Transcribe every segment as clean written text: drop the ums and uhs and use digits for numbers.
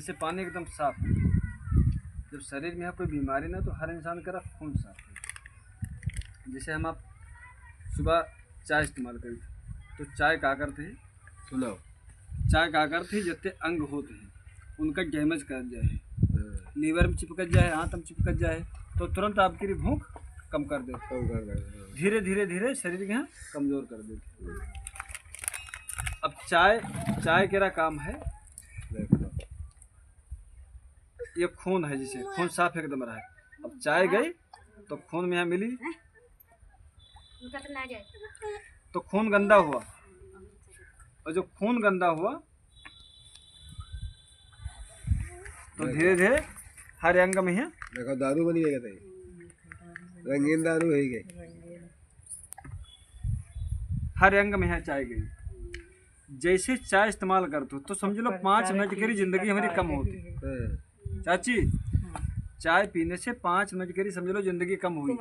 जैसे पानी एकदम साफ है। जब शरीर में है कोई बीमारी ना, तो हर इंसान का खून साफ है। जैसे हम आप सुबह चाय इस्तेमाल करी, तो चाय का करते हैं, सुनो, चाय का करते हैं जितने अंग होते हैं उनका डैमेज कर जाए, लीवर में चिपक जाए, आंत में चिपक जाए, तो तुरंत आपकी भूख कम कर देते, धीरे धीरे धीरे शरीर के कमज़ोर कर देते। अब चाय केरा काम है, ये खून है, जिसे खून साफ एकदम रहा है। अब चाय गई तो खून में यहाँ मिली, तो खून गंदा हुआ, और जो खून गंदा हुआ तो धीरे धीरे हर अंग में है देखो दारू बनी गई, रंगीन दारू है गई, हर अंग में है चाय गई। जैसे चाय इस्तेमाल करते हो तो समझ लो 5 मिनट की जिंदगी हमारी कम होती। चाची, चाय पीने से 5 मिनट की समझ लो जिंदगी कम हुई,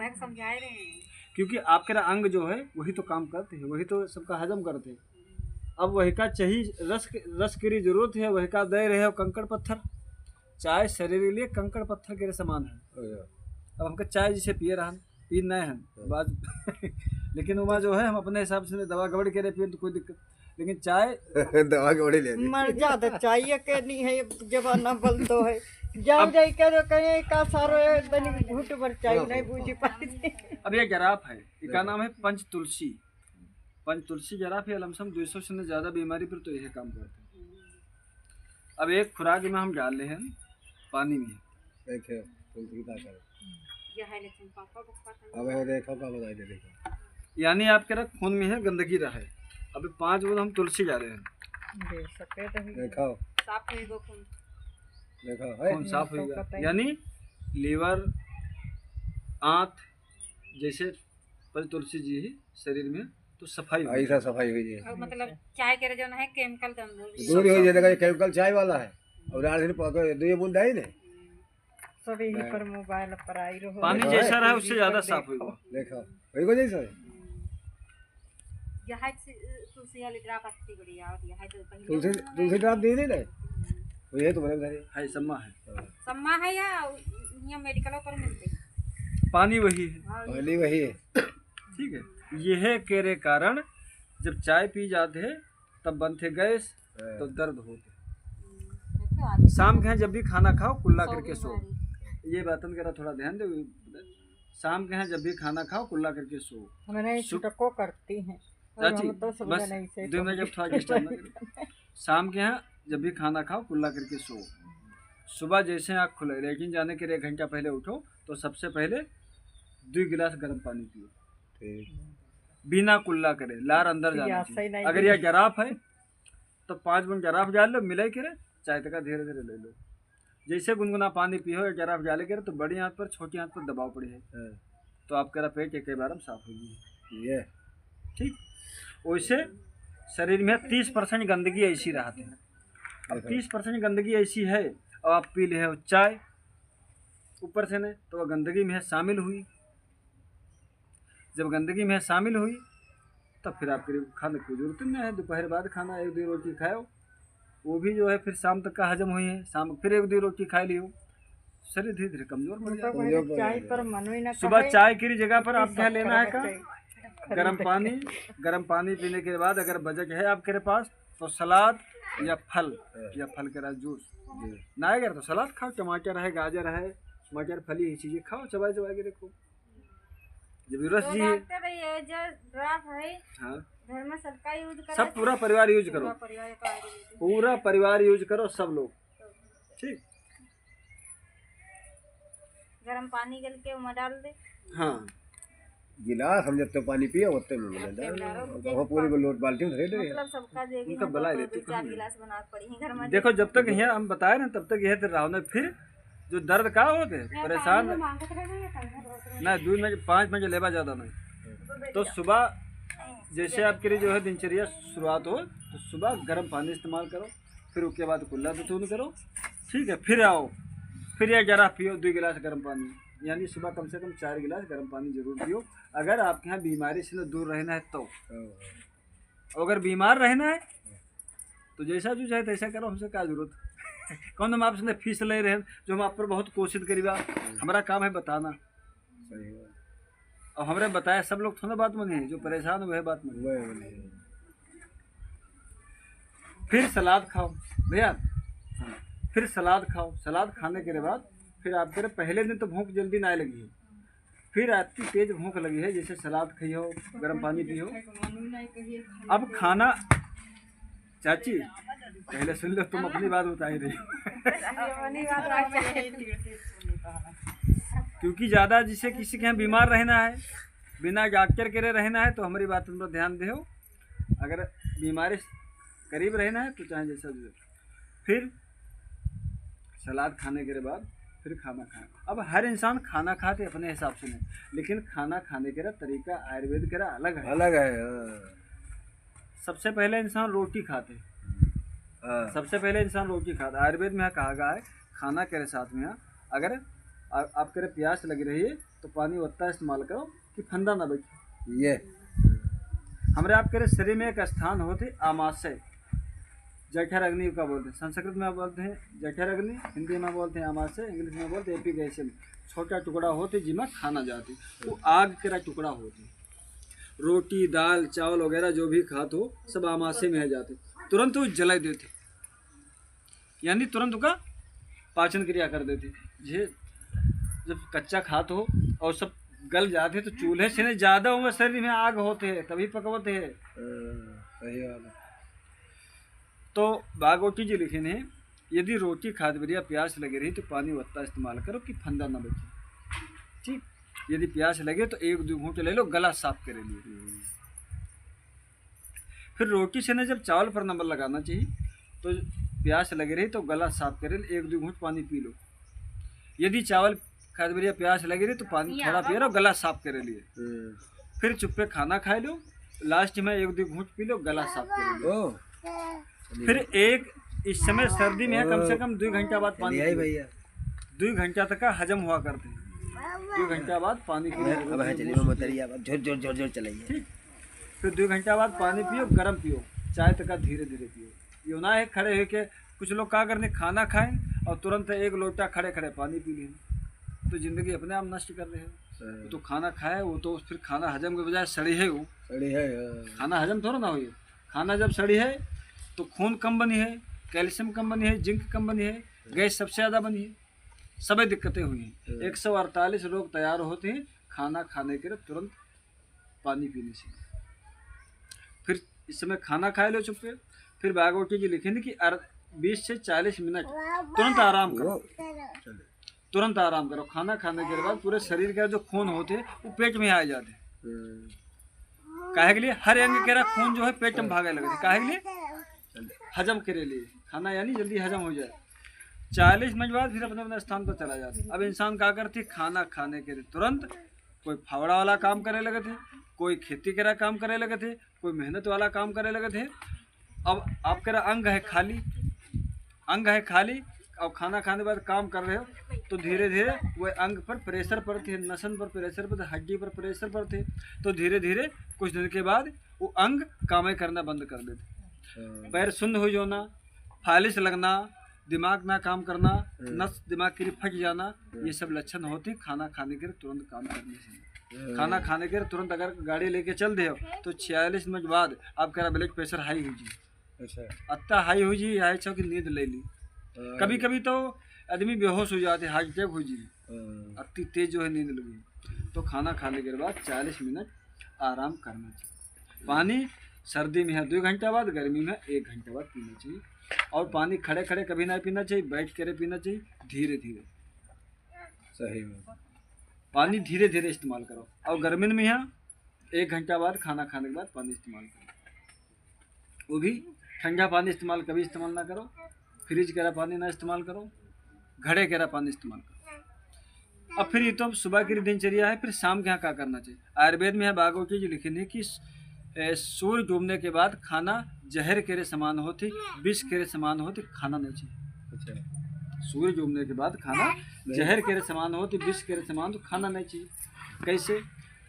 क्योंकि आपके अंग जो है वही तो काम करते हैं, वही तो सबका हजम करते हैं। अब वही का चाहिए रस की जरूरत है, वही का दे रहे हो कंकड़ पत्थर। चाय शरीर के लिए कंकड़ पत्थर के समान है। अब हमको चाय जिसे पिए रहा पी नहीं है बात लेकिन वहाँ जो है हम अपने हिसाब से दवा गबड़ के पिए तो कोई दिक्कत, लेकिन चाय दवा गबड़ी ले मर जाता चाय के नहीं है जमाना बल तो है जब जाई कर कहे का सारो बनी घुट पर चाय नहीं बूझी पाती। अब ये जराफ है, इसका नाम है पंच तुलसी। पंच तुलसी जराफ है, लमसम 200 से ज़्यादा बीमारी पर तो यह काम करते हैं। अब एक खुराक में हम डाल रहे हैं पानी में, देखे तुलसी का कर अब देखो का बताई दे, देखो यानी आपके खून में है गंदगी रहा है। अभी 5 बूंद हम तुलसी जा रहे हैं, देखो साफ है वो खून, देखो खून साफ हो गया, यानी लीवर आंत जैसे पंच तुलसी जी ही शरीर में तो सफाई हुई, ऐसा सफाई हुई है। मतलब चाय के जो है केमिकल दूर हो जाएगा, केमिकल चाय वाला है और यार फिर 2 बूंद है ने सभी पर मोबाइल पर आई रहो, पानी जैसा रहा उससे ज्यादा साफ होगा। देखो वही को जैसा है, यह तुलसी वाली ड्राप अच्छी बढ़िया और यह तो पहले तुलसी ड्राप दे दे ना, वो ये तो बड़े सारे है सम्मा है, सम्मा है या यहाँ मेडिकलों पर मिलते पानी वही है, पानी वही है। ठीक है। यह के कारण जब चाय पी जाते हैं तब बनते गैस तो दर्द होते। शाम के यहाँ जब भी खाना खाओ कुल्ला करके सो, ये बातन करा थोड़ा ध्यान दो। शाम के यहाँ जब भी खाना खाओ कुल्ला करके सो। मैंने छुटको करती हैं चाची बस 2 मिनट जब थोड़ा डिस्टर्ब ना करो। शाम के यहाँ जब भी खाना खाओ कुल्ला करके सो। सुबह जैसे आँख खुले लेकिन जाने के 1 घंटा पहले उठो तो सबसे पहले 2 गिलास गर्म पानी पियो, बिना कुल्ला करे, लार अंदर जाना चाहिए। अगर यह जराफ है तो 5 बूंद जराफ डाल लो, मिलाई करे चाय तक धीरे धीरे ले लो। जैसे गुनगुना पानी पियो या जराफ डाले करे तो बड़ी आंत पर छोटी आंत पर दबाव पड़े है तो आपका पेट एक बार साफ होगी। ये ठीक, वैसे शरीर में 30% गंदगी ऐसी रहती है। अब 30% गंदगी ऐसी है और आप पी ले हो चाय ऊपर से नहीं तो वह गंदगी में शामिल हुई। जब गंदगी में शामिल हुई तब फिर आपके खाने की जरूरत नहीं है। दोपहर बाद खाना 1-2 रोटी खाओ, वो भी जो है फिर शाम तक का हजम हुई है, शाम फिर 1-2 रोटी खा लियो, शरीर धीरे धीरे कमजोर पड़ जाएगा। चाय पर मन ही ना, सुबह चाय की जगह पर आप क्या लेना है का गर्म पानी पीने के बाद अगर बजट है आपके पास तो सलाद या फल के रस जूस ना है तो सलाद खाओ, टमाटर है, गाजर है, मटर, फली ये चीजें खाओ, चबाई चबाई के देखो। जब रस जी है हाँ घर में सबका यूज करो, सब पूरा परिवार यूज करो, पूरा परिवार यूज करो सब लोग। ठीक, गरम पानी गल के उमा डाल दे, हाँ गिलास हम जितने पानी पिए उतने में डाल वो पूरी लोट बाल्टी में धरे मतलब सबका देगी उनका भलाई देती 4 गिलास बना पड़ी है घर में। देखो जब तक यह हम बताए ना तब तक यह रहा ना, फिर जो दर्द का होते परेशान ना 2 मिनट 5 मिनट लेवा ज़्यादा नहीं। तो सुबह जैसे आपके लिए जो है दिनचर्या शुरुआत हो तो सुबह गर्म पानी इस्तेमाल करो, फिर उसके बाद कुल्ला दूध करो, ठीक है। फिर आओ फिर यह जरा पियो 2 गिलास गर्म पानी, यानी सुबह कम से कम 4 गिलास गर्म पानी जरूर पियो अगर आपके यहाँ बीमारी से दूर रहना है तो। अगर बीमार रहना है तो जैसा जो चाहे तैसा करो, हमसे क्या जरूरत। कौन हम आपसे फीस ले रहे हैं जो हम आप पर बहुत कोशिश करीबा, हमारा काम है बताना। सही बात। और हमने बताया सब लोग थोड़ा बात मानी है, जो परेशान हुए बात मानी। वही वाली। फिर सलाद खाओ भैया, हाँ, फिर सलाद खाओ। सलाद खाने के बाद फिर आपके पहले दिन तो भूख जल्दी ना लगी है, फिर आपकी तेज भूख लगी है, जैसे सलाद खाई हो, गर्म पानी पियो। अब खाना, चाची पहले सुन लो, तुम अपनी बात बताई रही क्योंकि ज़्यादा जिसे किसी के यहाँ बीमार रहना है, बिना डॉक्टर के रहना है, तो हमारी बात तुम ध्यान दो। अगर बीमारी करीब रहना है तो चाहे जैसा भी। फिर सलाद खाने के बाद फिर खाना खाए। अब हर इंसान खाना खाते अपने हिसाब से नहीं, लेकिन खाना खाने के तरीका आयुर्वेद के अलग है। अलग है। हाँ। सबसे पहले इंसान रोटी खाते, हाँ। सबसे पहले इंसान रोटी खाता। आयुर्वेद में कहा गया है खाना के साथ में अगर आपके प्यास लगी रही है तो पानी उतना इस्तेमाल करो कि फंदा ना बचे। ये हमारे आपके शरीर में एक स्थान होते आमाशय, जठर अग्नि का बोलते हैं, संस्कृत में बोलते हैं जठर अग्नि, हिंदी में बोलते हैं आमाशय, इंग्लिश में बोलते हैं एपिगैसियम। छोटा टुकड़ा होते जिसमें खाना जाते, वो आग के टुकड़ा होते। रोटी दाल चावल वगैरह जो भी खाते हो सब आमाशय में आ जाते, तुरंत वो जला देते, यानी तुरंत उसका पाचन क्रिया कर देते। जे जब कच्चा खाते हो और सब गल जाते तो चूल्हे से ज़्यादा उम्र शरीर में आग होते हैं तभी पकवते हैं। सही बात है। तो बागोटी जी लिखे ने, यदि रोटी खाद बढ़िया प्यास लगे रही तो पानी उतना इस्तेमाल करो कि फंदा ना बचे। ठीक, यदि प्यास लगे तो 1-2 घूंट ले लो, गला साफ करे लिए। फिर रोटी से ने जब चावल पर नंबर लगाना चाहिए, तो प्यास लगे रही तो गला साफ करे, 1-2 घूंट पानी पी लो। यदि चावल खाद बढ़िया प्यास लगे रही तो पानी थोड़ा पिए लो, गला साफ करे लिए। फिर चुप्पे खाना खा लो, लास्ट में 1-2 घूंट पी लो, गला साफ करे लो। फिर इस समय सर्दी में है कम से कम 2 घंटा बाद पानी भैया, 2 घंटा तक का हजम हुआ करते हैं। 2 घंटा बाद पानी जोर चलाइए। ठीक, फिर 2 घंटा बाद पानी पियो, गर्म पियो, चाय तक धीरे धीरे पियो। ये ना है खड़े है के कुछ लोग क्या करने खाना खाएं और तुरंत 1 लोटा खड़े खड़े पानी पी लें, तो जिंदगी अपने आप नष्ट कर रहे हैं। तो खाना खाए वो तो फिर खाना हजम के बजाय सड़ी है, वो सड़ी है। खाना हजम थोड़ा ना हुई। खाना जब सड़ी है तो खून कम बनी है, कैल्शियम कम बनी है, जिंक कम बनी है, गैस सबसे ज़्यादा बनी है, सभी दिक्कतें हुई हैं। 148 रोग तैयार होते हैं खाना खाने के तुरंत पानी पीने से। फिर इस समय खाना खाए लो चुप्पे। फिर बागवती जी लिखेंगे कि 20 से 40 मिनट तुरंत आराम करो, तुरंत आराम करो। खाना खाने के बाद पूरे शरीर का जो खून होते हैं वो पेट में आ जाते हैं। काहे के लिए? हर अंग के खून जो है पेट में भागे लगे। काहे के लिए? हजम के लिए, खाना यानी जल्दी हजम हो जाए। 40 मिनट बाद फिर अपने अपने स्थान पर चला जाता है। अब इंसान क्या करते, खाना खाने के लिए तुरंत कोई फावड़ा वाला काम करे लगे थे, कोई खेती के काम करे लगे थे, कोई मेहनत वाला काम करे लगे थे। अब आपका अंग है खाली, अंग है खाली, और खाना खाने के बाद काम कर रहे हो तो धीरे धीरे वो अंग पर प्रेशर पड़ते है, नसन पर प्रेशर पड़ते, हड्डी पर प्रेशर पड़ते, तो धीरे धीरे कुछ दिन के बाद वो अंग काम करना बंद कर देते। पैर शून्य हो जाना, फालिश लगना, दिमाग ना काम करना, नस दिमाग के लिए फट जाना, ये सब लक्षण होते हैं खाना खाने के तुरंत काम करने से। खाना खाने के तुरंत अगर गाड़ी लेके चल दे तो 46 मिनट बाद आपका ब्लड प्रेशर हाई हो जी, अत्ता हाई हो जी, हाई छो कि नींद ले ली। कभी कभी तो आदमी बेहोश हो जाते, हार्ट अटैक हो जी, अति तेज जो है नींद लगी। तो खाना खाने के बाद 40 मिनट आराम करना चाहिए। पानी सर्दी में है 2 घंटा बाद, गर्मी में 1 घंटा बाद पीना चाहिए। और पानी खड़े खड़े कभी ना पीना चाहिए, बैठ कर पीना चाहिए, धीरे धीरे। सही में पानी धीरे धीरे इस्तेमाल करो। और गर्मी में यहाँ 1 घंटा बाद खाना खाने के बाद पानी इस्तेमाल करो। वो भी ठंडा पानी इस्तेमाल कभी इस्तेमाल ना करो, फ्रिज का पानी ना इस्तेमाल करो, घड़े का पानी इस्तेमाल करो। अब फिर ये तो सुबह की दिनचर्या है। फिर शाम के यहाँ क्या करना चाहिए? आयुर्वेद में है बागवती जी लिखे हैं कि सूर्य डूबने के बाद खाना जहर के समान होती, विष के समान होती, खाना नहीं चाहिए। अच्छा, सूर्य डूबने के बाद खाना जहर के समान होती, विष के समान, तो खाना नहीं चाहिए। कैसे?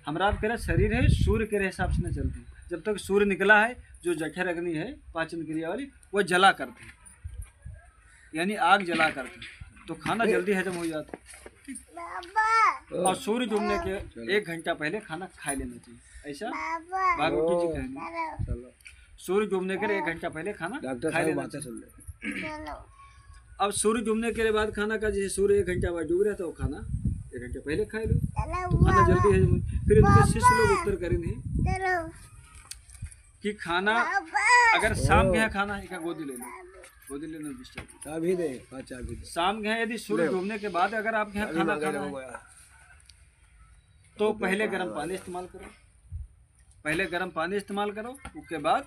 हमारा आपका शरीर है सूर्य के हिसाब से नहीं चलते। जब तक सूर्य निकला है, जो जठर अग्नि है पाचन क्रिया वाली, वो जला करते हैं। यानी आग जला करके, तो खाना जल्दी हजम हो जाता। और सूर्य डूबने के 1 घंटा पहले खाना खा लेना चाहिए, ऐसा भागवती जी कहेंगे। चलो सूर्य डूबने के 1 घंटा पहले खाना डॉक्टर खा साहब लेना बातें चाहिए। सुन ले। अब सूर्य डूबने के बाद खाना का, जैसे सूर्य 1 घंटा बाद डूब रहा था, वो खाना 1 घंटा पहले खा लो तो खाना जल्दी हजम हो। फिर इनके शिष्य लोग उत्तर करेंगे कि खाना अगर शाम के यहाँ खाना है, क्या गोदी ले लो, गोदी लेना डिस्टर्ब। चाबी दे, हाँ चाबी दे। शाम के यहाँ यदि सूर्य डूबने के बाद अगर आपके यहाँ खाना खाना है तो पहले गर्म पानी इस्तेमाल करो, पहले गर्म पानी इस्तेमाल करो, उसके बाद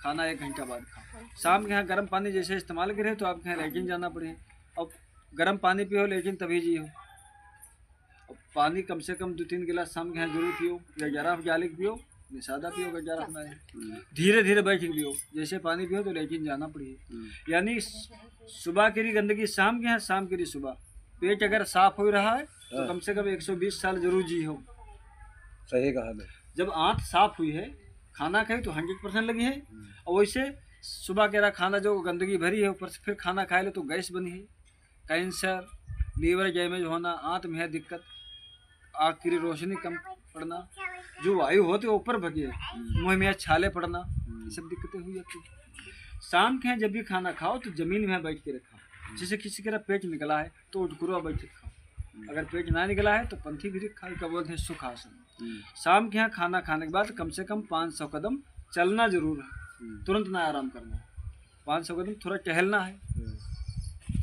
खाना 1 घंटा बाद खाओ। शाम के यहाँ गर्म पानी जैसे इस्तेमाल करे तो आपके यहाँ लेकिन जाना पड़े। अब गर्म पानी पियो लेकिन तभी जियो। अब पानी कम से कम 2-3 गिलास शाम के यहाँ जरूर पियो, या जराफ जालिक पियो, नहीं सादा पियो अगर जराफ ना है। धीरे धीरे बैठ के पियो, जैसे पानी पियो तो लेकिन जाना पड़े। यानी सुबह की रही गंदगी शाम के यहाँ, शाम की रही सुबह। पेट अगर साफ हो रहा है तो कम से कम 120 साल जरूर जी हो। सही कहा मैं। जब आँख साफ हुई है, खाना खाई तो 100% लगी है। और वैसे सुबह के रहा खाना जो गंदगी भरी है, ऊपर से फिर खाना खाए लो तो गैस बनी है, कैंसर, लीवर डैमेज होना, आँत में है दिक्कत, आँख की रोशनी कम पड़ना, जो वायु होते वो ऊपर भगे, मुँह में छाले पड़ना, ये सब दिक्कतें हुई जाती है। शाम के जब भी खाना खाओ तो जमीन में बैठ के रखा। जैसे किसी का पेट निकला है तो उठकुरा बैठ के खाओ, अगर पेट ना निकला है तो पंथी भी खाओ, क्या बोलते हैं सुखासन। शाम के यहाँ खाना खाने के बाद कम से कम 500 कदम चलना जरूर है, तुरंत ना आराम करना है। 500 कदम थोड़ा टहलना है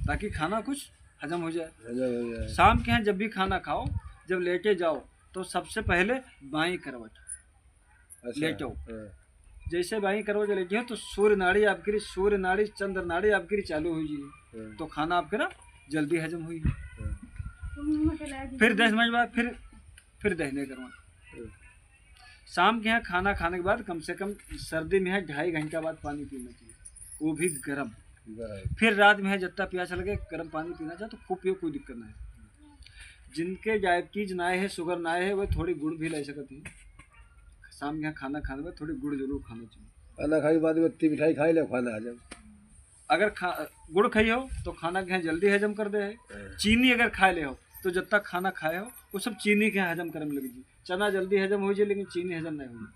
ताकि खाना कुछ हजम हो जाए। शाम के यहाँ जब भी खाना खाओ, जब लेटे जाओ तो सबसे पहले बाईं करवट लेटो। जैसे बाईं करवट लेटे हो तो सूर्य नाड़ी आपकी, सूर्य नाड़ी चंद्र नाड़ी आपकी चालू हुई, तो खाना आपका जल्दी हजम हुई। फिर 10 मिनट बाद फिर दहने करवा। शाम के यहाँ खाना खाने के बाद कम से कम सर्दी में है 2.5 घंटा बाद पानी पीना चाहिए, वो भी गर्म। फिर रात में है जितना प्यास लगे गर्म पानी पीना चाहिए तो खूब पियो, कोई दिक्कत नहीं है। जिनके डायबिटीज ना है, शुगर ना है, वो थोड़ी गुड़ भी ले सकते हैं। शाम के यहाँ खाना खाने में थोड़ी गुड़ जरूर खाना चाहिए। खाना खाने के बाद इतनी मिठाई खाई ले, खाना हजम। अगर गुड़ खाई हो तो खाना के यहाँ जल्दी हजम कर दे है। चीनी अगर खा ले हो तो जब तक खाना खाए हो वो सब चीनी के यहाँ हजम करने लगी। चना जल्दी हजम हो जाए लेकिन चीनी हजम नहीं हुई।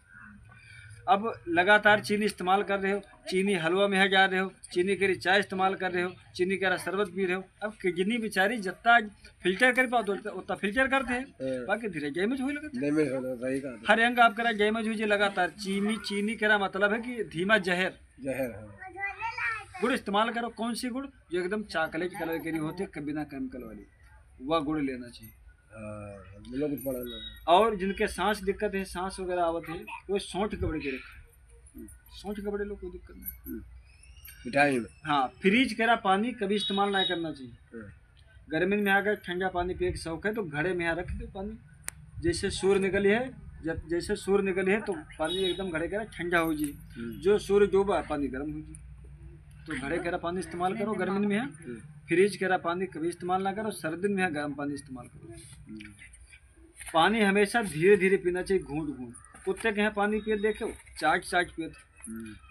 अब लगातार चीनी इस्तेमाल कर रहे हो, चीनी हलवा में जा रहे हो, चीनी के चाय इस्तेमाल कर रहे हो, चीनी का शरबत पी रहे हो। अब किडनी बेचारी जितना फिल्टर कर पाओ उतना फिल्टर करते हैं, बाकी धीरे डैमेज हुई लगता। हर अंग आप करा डैमेज हुई लगातार। चीनी करा मतलब है कि धीमा जहर। गुड़ इस्तेमाल करो, कौन सी गुड़? जो एकदम चॉकलेट कलर की नहीं होती, बिना केमिकल वाली, वह गुड़ लेना चाहिए। और जिनके सांस दिक्कत है, सांस वगैरह आवत है, वो सौंठ कपड़े के रखा। सौंठ कपड़े लो, कोई दिक्कत नहीं। मिठाई में हाँ, फ्रिज करा पानी कभी इस्तेमाल ना करना चाहिए। गर्मी में अगर ठंडा पानी पिए के शौक है तो घड़े में यहाँ रख दो पानी। जैसे सूर्य निकली है, जैसे सूर्य निकली है तो पानी एकदम घड़े करा ठंडा हो जाए। जो सूर्य डूबा पानी गर्म हो जाए, तो घड़े करा पानी इस्तेमाल करो गर्मी में। है फ्रिज करा पानी कभी इस्तेमाल ना करो, सर्दी में है गर्म पानी इस्तेमाल करो। पानी हमेशा धीरे धीरे पीना चाहिए, घूंट घूंट। कुत्ते के यहाँ पानी पिए देखो, चाट पिए।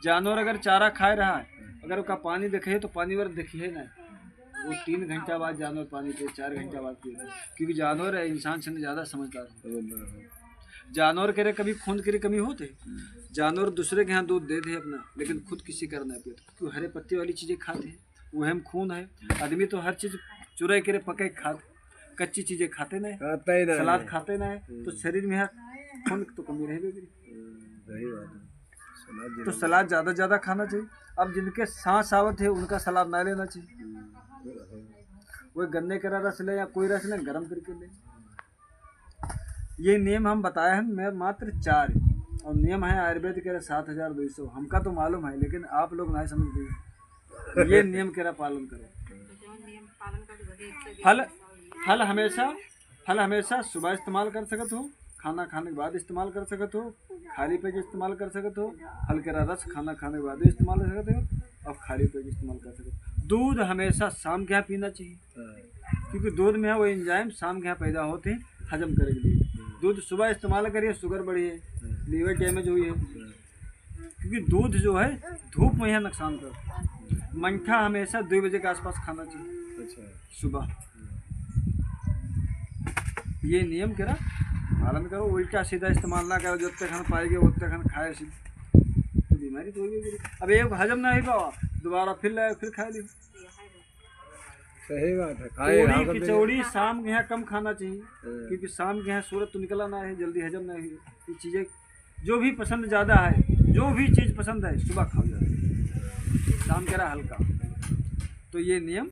जानवर अगर चारा खा रहा है, अगर उसका पानी देखे तो पानी वाला देखिए ना, वो 3 घंटा बाद जानवर पानी पिए, 4 घंटा बाद पिए, क्योंकि जानवर है इंसान से ज़्यादा समझदार है। जानवर के कभी खून की कमी होते, जानवर दूसरे के यहाँ दूध देते हैं अपना, लेकिन खुद किसी का नहीं पीते, क्योंकि हरे पत्ते वाली चीज़ें खाते हैं, वह में खून है। आदमी तो हर चीज़ चुराई के पके खाते, कच्ची चीज़ें खाते नहीं, सलाद खाते नहीं, तो शरीर में खून तो कमी रहेगी। तो सलाद ज़्यादा खाना चाहिए। अब जिनके सांस आवत है उनका सलाद ना लेना चाहिए, वो गन्ने का रस ले या कोई रस ले, गर्म करके ले। ये नियम हम बताए हैं, मैं मात्र 4, और नियम है आयुर्वेद के 7200। हमका तो मालूम है लेकिन आप लोग नहीं समझते। ये नियम के पालन करो। फल हमेशा सुबह इस्तेमाल कर सकते हो, खाना खाने के बाद इस्तेमाल कर सकते हो, खाली पेट इस्तेमाल कर सकते हो। फल के रस खाना खाने के बाद इस्तेमाल कर सकते हो, और खाली पेट इस्तेमाल कर सकते हो। दूध हमेशा शाम के यहाँ पीना चाहिए, क्योंकि दूध में है वो एंजाइम शाम के यहाँ पैदा होते हैं हजम करने के लिए। दूध सुबह इस्तेमाल करिए, शुगर बढ़ी है, लीवर डैमेज हुई है, क्योंकि दूध जो है धूप में यहाँ नुकसान करता है। मंखा हमेशा 2 बजे के आसपास खाना चाहिए अच्छा सुबह। ये नियम करा पालन करो, उल्टा सीधा इस्तेमाल ना करो, जितने खाना पाएंगे उतने खाना खाए सीधे, तो बीमारी तो होगी। अब एक हजम ना ही पावा दोबारा फिर लाए फिर खा लियो। सही बात है। खाए पूरी खिचौड़ी शाम के यहाँ कम खाना चाहिए, क्योंकि शाम के यहाँ सूरज तो निकला ना है, जल्दी हजम ना है। ये चीज़ें जो भी पसंद ज़्यादा है, जो भी चीज़ पसंद है सुबह खाओ ज़्यादा, शाम कह रहा हल्का। तो ये नियम